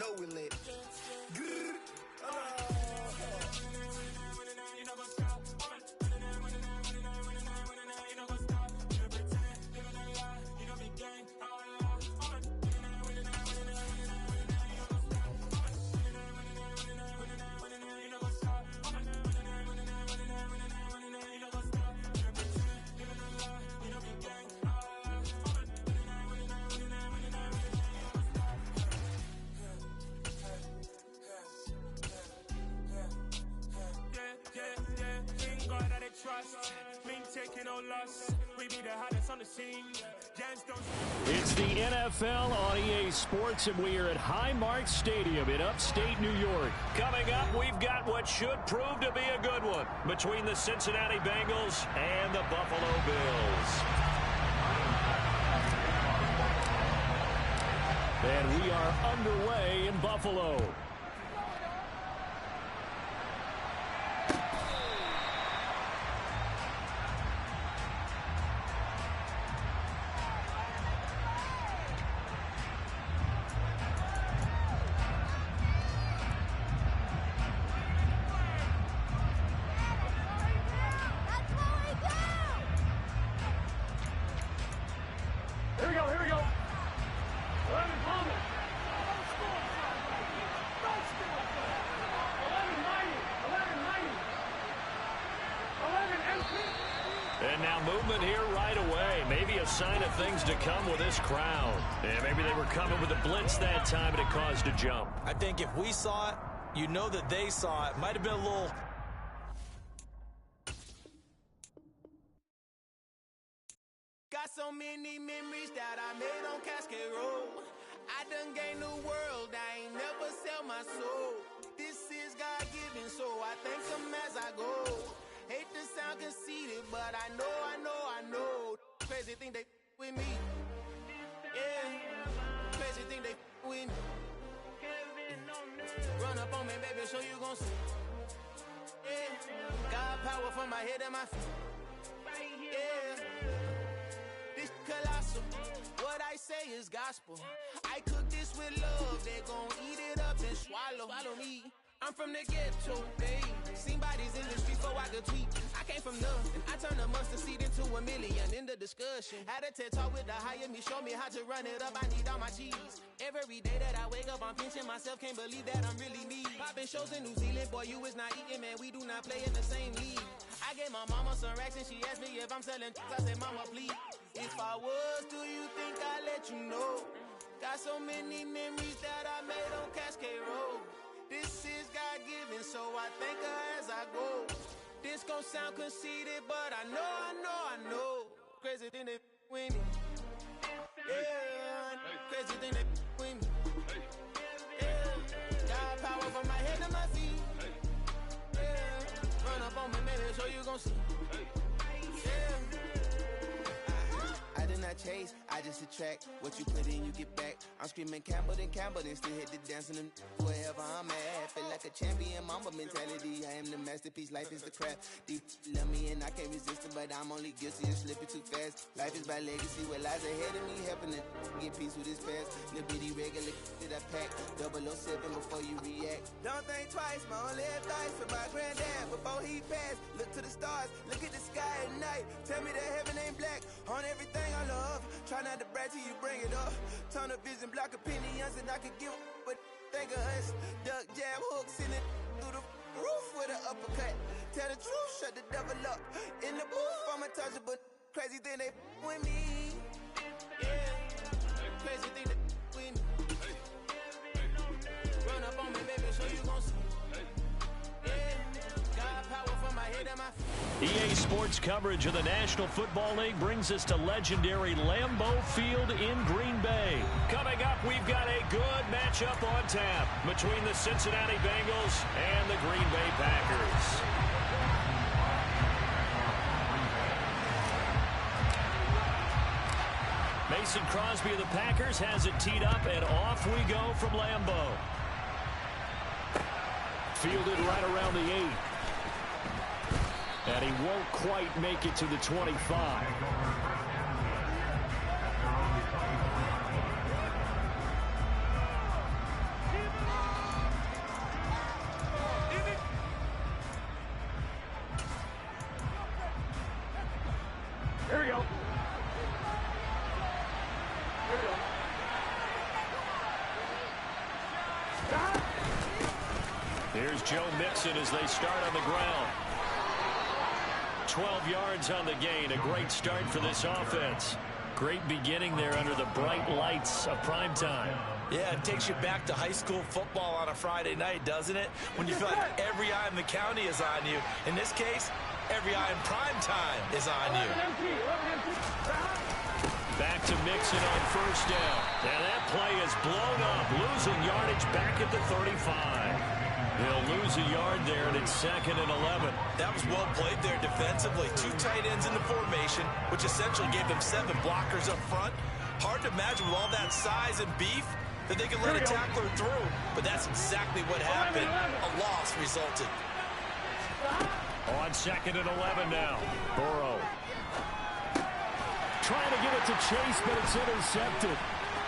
know we lit. It's the NFL on EA Sports, and we are at Highmark Stadium in upstate New York. Coming up, we've got what should prove to be a good one between the Cincinnati Bengals and the Buffalo Bills. And we are underway in Buffalo. And now movement here right away. Maybe a sign of things to come with this crowd. And maybe they were coming with a blitz that time and it caused a jump. I think if we saw it, you know that they saw it. Might have been a little... Got so many memories that I made on Cascade Road. I done gained the world, I ain't never sell my soul. This is God-given, so I thank him as I go. Hate to sound conceited, but I know. Crazy thing they with me. Yeah, crazy thing they with me. Run up on me, baby, so you gon' see. Yeah, God power from my head and my feet. Yeah, this colossal. What I say is gospel. I cook this with love, they gon' eat it up and swallow me. I'm from the ghetto, babe. Seen bodies in the street before I could tweet. I came from nothing. I turned a mustard seed into a million in the discussion. Had a TED talk with the higher me, show me how to run it up. I need all my cheese. Every day that I wake up, I'm pinching myself. Can't believe that I'm really me. Popping shows in New Zealand, boy, you is not eating, man. We do not play in the same league. I gave my mama some racks and she asked me if I'm selling. I said, mama, please. If I was, do you think I'd let you know? Got so many memories that I made on Cascade Road. This is God-given, so I thank her as I go. This gon' sound conceited, but I know. Crazy thing they with me. Yeah, crazy thing they with me. Yeah, God power from my head to my feet. Yeah, run up on me, baby, so you gon' see. Yeah. I did not chase, I just attract. What you put in, you get back. I'm screaming Campbell, then still hit the dance and them wherever I'm at. Feel like a champion, mama mentality. I am the masterpiece, life is the craft. Deep love me and I can't resist it, but I'm only guilty of slipping too fast. Life is by legacy, what lies ahead of me, helping to get peace with his past. Little bitty regular that I pack, 007 before you react. Don't think twice, my only advice for my granddad before he passed. Look to the stars, look at the sky at night. Tell me that heaven ain't black on everything I love. Try not to brag till you bring it up. Tunnel vision, block opinions, and I could give but think of us. Duck jab hooks in it through the roof with an uppercut. Tell the truth, shut the devil up. In the booth, I'm untouchable. Crazy thing they with me. Yeah, crazy thing they with me. Run up on me, baby, so you gon' see. Yeah, God power from my head and my feet. EA Sports coverage of the National Football League brings us to legendary Lambeau Field in Green Bay. Coming up, we've got a good matchup on tap between the Cincinnati Bengals and the Green Bay Packers. Mason Crosby of the Packers has it teed up, and off we go from Lambeau. Fielded right around the 8. And he won't quite make it to the 25. Here's Joe Mixon as they start on the ground. 12 yards on the gain. A great start for this offense. Great beginning there under the bright lights of primetime. Yeah, it takes you back to high school football on a Friday night, doesn't it? When you feel like every eye in the county is on you. In this case, every eye in primetime is on you. Back to Mixon on first down. And that play is blown up. Losing yardage back at the 35. They'll lose a yard there, and it's 2nd and 11. That was well played there defensively. 2 tight ends in the formation, which essentially gave them 7 blockers up front. Hard to imagine with all that size and beef that they could let a tackler through. But that's exactly what happened. A loss resulted. On 2nd and 11 now. Burrow. Trying to get it to Chase, but it's intercepted.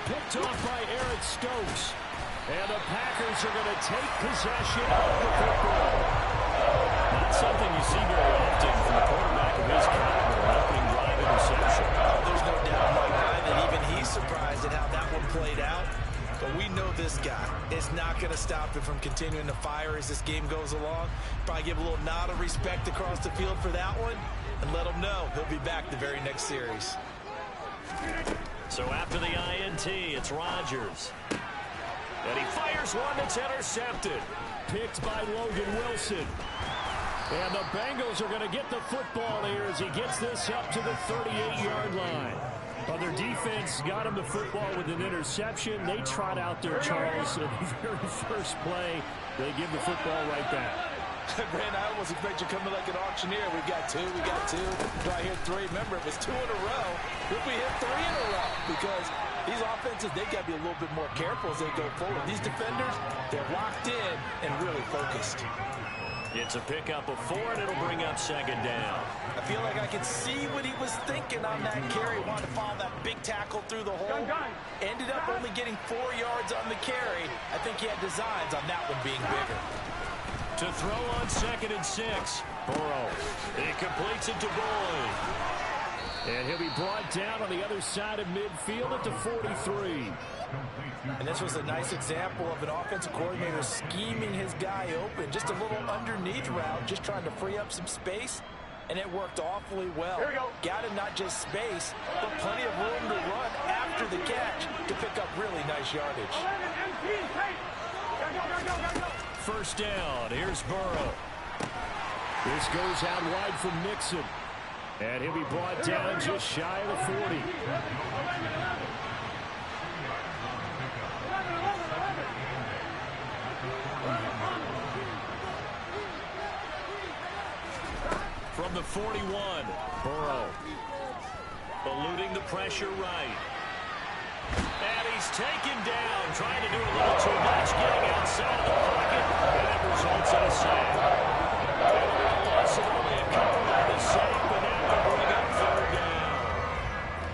Picked off by Eric Stokes. And the Packers are going to take possession of the football. Not something you see very often from the quarterback of his caliber. Opening drive interception. Oh, there's no doubt, Mike, that even he's surprised at how that one played out. But we know this guy is not going to stop him from continuing to fire as this game goes along. Probably give a little nod of respect across the field for that one and let him know he'll be back the very next series. So after the INT, it's Rodgers. And he fires one that's intercepted. Picked by Logan Wilson. And the Bengals are going to get the football here as he gets this up to the 38-yard line. Well, their defense got him the football with an interception. They trot out there, Charles, in the very first play. They give the football right back. Brandon, I almost expect you coming like an auctioneer. We've got 2, we got 2. Do I hear 3? Remember, it was 2 in a row. If we hit 3 in a row, because these offenses, they got to be a little bit more careful as they go forward. These defenders, they're locked in and really focused. It's a pickup of 4, and it'll bring up 2nd down. I feel like I could see what he was thinking on that carry. Wanted to follow that big tackle through the hole. Ended up only getting 4 yards on the carry. I think he had designs on that one being bigger. To throw on 2nd and 6. Burrow. He completes it to Boyd. And he'll be brought down on the other side of midfield at the 43. And this was a nice example of an offensive coordinator scheming his guy open. Just a little underneath route, just trying to free up some space. And it worked awfully well. Got him not just space, but plenty of room to run after the catch to pick up really nice yardage. First down. Here's Burrow. This goes out wide from Mixon. And he'll be brought down just shy of the 40. From the 41, Burrow. Eluding the pressure right. And he's taken down, trying to do a little too much, getting outside of the pocket, and it results in a sack. Possibly a couple on the sack, but now they'll bring up 3rd down.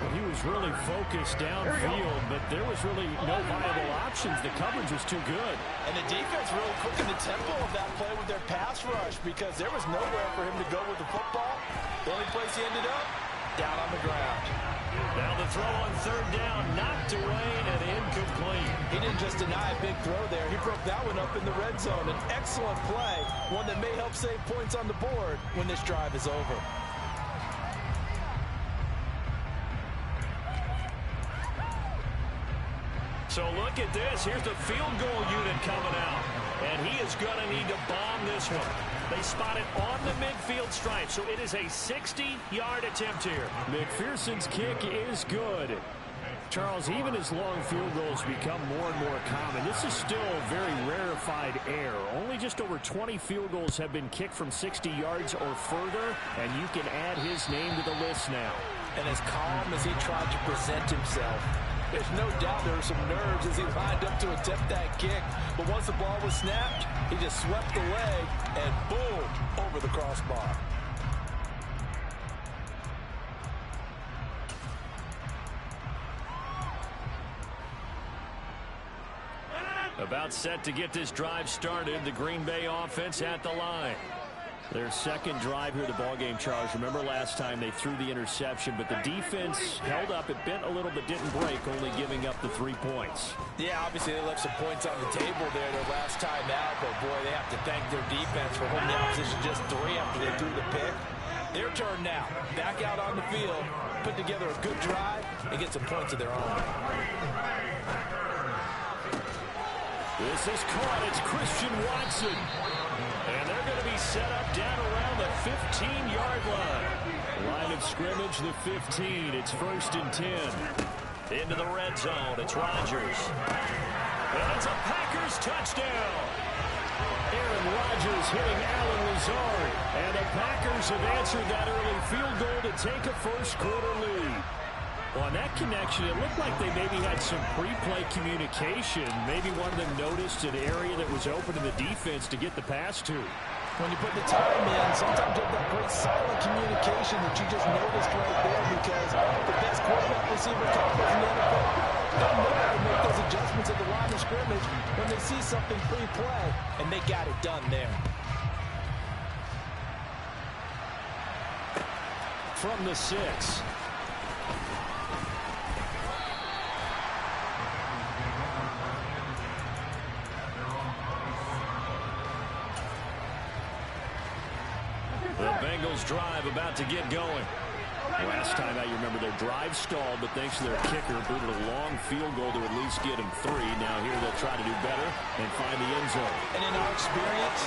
Well, he was really focused downfield, but there was really no viable options. The coverage was too good. And the defense really quickened the tempo of that play with their pass rush because there was nowhere for him to go with the football. The only place he ended up, down on the ground. Now the throw on 3rd down, knocked away and incomplete. He didn't just deny a big throw there. He broke that one up in the red zone. An excellent play, one that may help save points on the board when this drive is over. So look at this. Here's the field goal unit coming out. And he is going to need to bomb this one. They spot it on the midfield stripe, so it is a 60-yard attempt here. McPherson's kick is good. Charles, even as long field goals become more and more common, this is still a very rarefied air. Only just over 20 field goals have been kicked from 60 yards or further, and you can add his name to the list now. And as calm as he tried to present himself, there's no doubt there were some nerves as he lined up to attempt that kick. But once the ball was snapped, he just swept the leg and boom, over the crossbar. About set to get this drive started, the Green Bay offense at the line. Their second drive here, the ballgame, Charles. Remember last time they threw the interception, but the defense held up. It bent a little but didn't break, only giving up the 3 points. Yeah, obviously they left some points on the table there their last time out, but boy, they have to thank their defense for holding the opposition just 3 after they threw the pick. Their turn now. Back out on the field, put together a good drive, and get some points of their own. This is caught. It's Christian Watson. And they're going to be set up down around the 15-yard line. Line of scrimmage, the 15. It's 1st and 10. Into the red zone. It's Rodgers. And it's a Packers touchdown. Aaron Rodgers hitting Allen Lazard. And the Packers have answered that early field goal to take a first-quarter lead. Well, on that connection, it looked like they maybe had some pre-play communication. Maybe one of them noticed an area that was open in the defense to get the pass to. When you put the time in, sometimes you have that great silent communication that you just noticed right there, because the best quarterback receiver combos in the NFL, they'll know how to make those adjustments at the line of scrimmage when they see something pre-play, and they got it done there. From the 6. The Bengals drive about to get going. Last time out, you remember their drive stalled, but thanks to their kicker, booted a long field goal to at least get them 3. Now here they'll try to do better and find the end zone. And in our experience,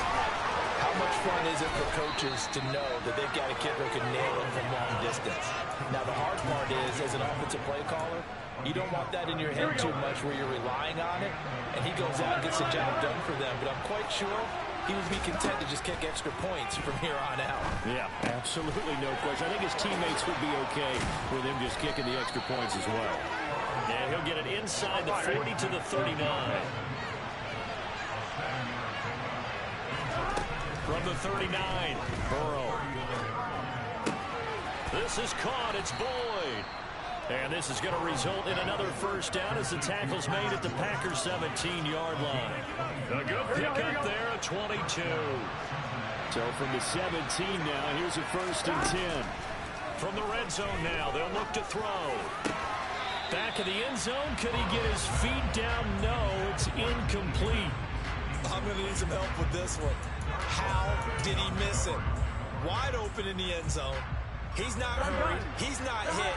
how much fun is it for coaches to know that they've got a kicker who can nail it from long distance? Now the hard part is, as an offensive play caller, you don't want that in your head too much where you're relying on it, and he goes out and gets the job done for them. But I'm quite sure he would be content to just kick extra points from here on out. Yeah, absolutely no question. I think his teammates would be okay with him just kicking the extra points as well. And he'll get it inside the 40 to the 39. From the 39, Burrow. This is caught. It's Boyd. And this is going to result in another first down as the tackle's made at the Packers' 17-yard line. A good pickup there at 22. So from the 17 now, here's a 1st and 10. From the red zone now, they'll look to throw. Back of the end zone, could he get his feet down? No, it's incomplete. I'm going to need some help with this one. How did he miss it? Wide open in the end zone. He's not hurried. He's not hit.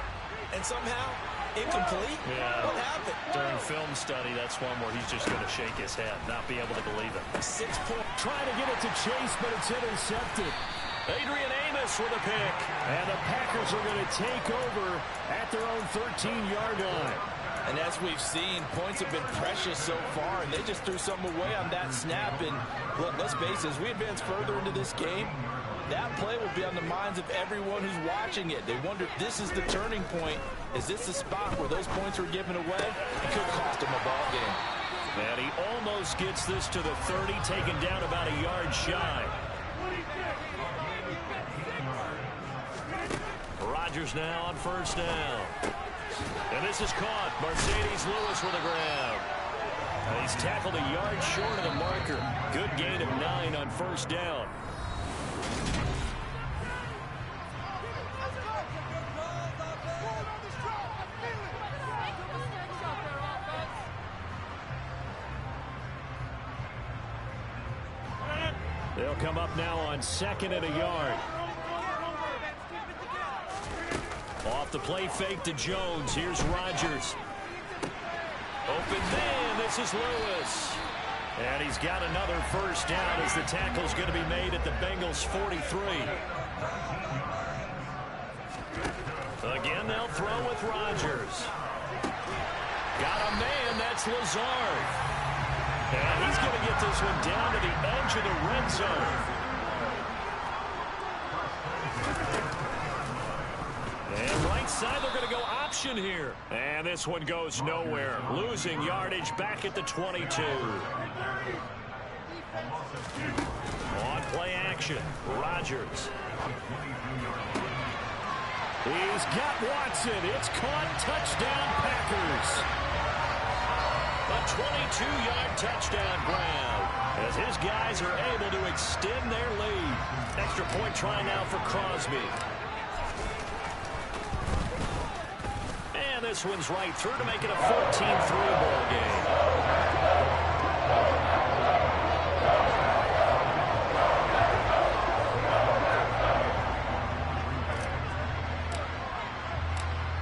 And somehow, incomplete? Yeah. What happened? During film study, that's one where he's just going to shake his head, not be able to believe it. 6 point. Trying to get it to Chase, but it's intercepted. Adrian Amos with a pick. And the Packers are going to take over at their own 13-yard line. And as we've seen, points have been precious so far, and they just threw some away on that snap. And look, let's face it, as we advance further into this game, that play will be on the minds of everyone who's watching it. They wonder if this is the turning point. Is this the spot where those points were given away? It could cost him a ball game. And he almost gets this to the 30, taken down about a yard shy. Rodgers now on first down. And this is caught. Mercedes Lewis with a grab. And he's tackled a yard short of the marker. Good gain of 9 on first down. They'll come up now on 2nd and a yard. Off the play fake to Jones. Here's Rodgers. Open man. This is Lewis. And he's got another first down as the tackle's going to be made at the Bengals' 43. Again, they'll throw with Rodgers. Got a man. That's Lazard. And he's going to get this one down to the edge of the red zone. And right side, they're going to go option here. And this one goes nowhere. Losing yardage back at the 22. On play action, Rodgers. He's got Watson. It's caught. Touchdown, Packers. A 22-yard touchdown grab. As His guys are able to extend their lead. Extra point try now for Crosby. And this one's right through to make it a 14-3 ball game.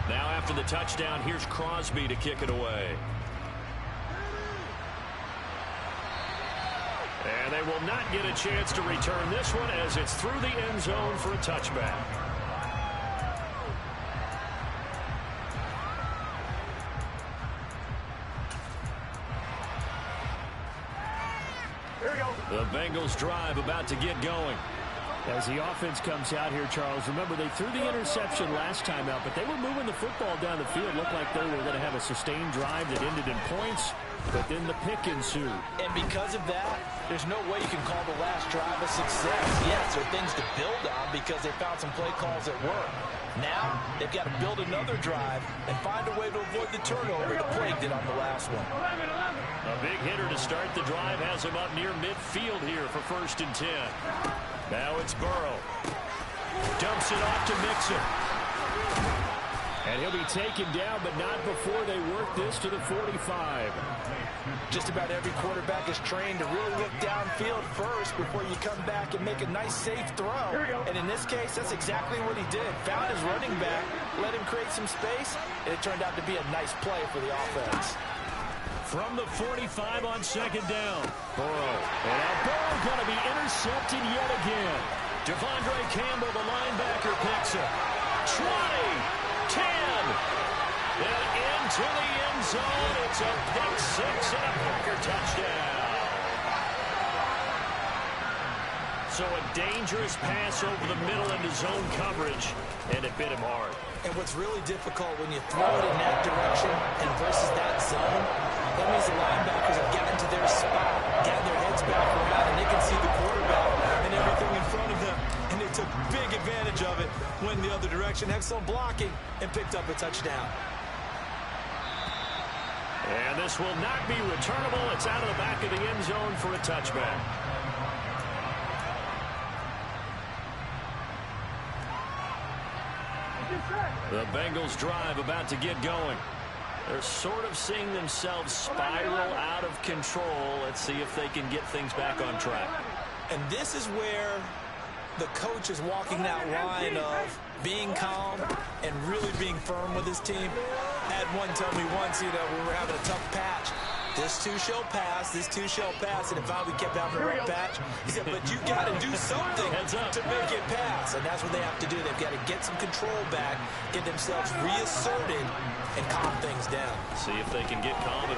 Now after the touchdown, here's Crosby to kick it away. And they will not get a chance to return this one as it's through the end zone for a touchback. The Bengals drive about to get going. As the offense comes out here, Charles, remember they threw the interception last time out, but they were moving the football down the field. Looked like they were going to have a sustained drive that ended in points, but then the pick ensued. And because of that, there's no way you can call the last drive a success. Yes, there are things to build on because they found some play calls that work. Now, they've got to build another drive and find a way to avoid the turnover the plague did on the last one. A big hitter to start the drive has him up near midfield here for 1st and 10. Now it's Burrow. Dumps it off to Mixon. And he'll be taken down, but not before they work this to the 45. Just about every quarterback is trained to really look downfield first before you come back and make a nice, safe throw. And in this case, that's exactly what he did. Found his running back, let him create some space, and it turned out to be a nice play for the offense. From the 45 on 2nd down. Burrow. And now Burrow going to be intercepted yet again. Devondre Campbell, the linebacker, picks it. 20, 10, and into the end zone. It's a pick six and a Packer touchdown. So a dangerous pass over the middle into zone coverage, and it bit him hard. And what's really difficult when you throw it in that direction and versus that zone, that means the linebackers have gotten to their spot, gotten their heads back around, and they can see the quarterback and everything in front of them. And they took big advantage of it, went the other direction, excellent blocking, and picked up a touchdown. And this will not be returnable. It's out of the back of the end zone for a touchback. The Bengals drive about to get going. They're sort of seeing themselves spiral out of control. Let's see if they can get things back on track. And this is where the coach is walking that line of being calm and really being firm with his team. I had one tell me once, when we were having a tough patch, this too shall pass, this too shall pass, and if we kept having a rough patch, he said, but you got to do something to make it pass, and that's what they have to do. They've got to get some control back, get themselves reasserted, and calm things down. See if they can get calm and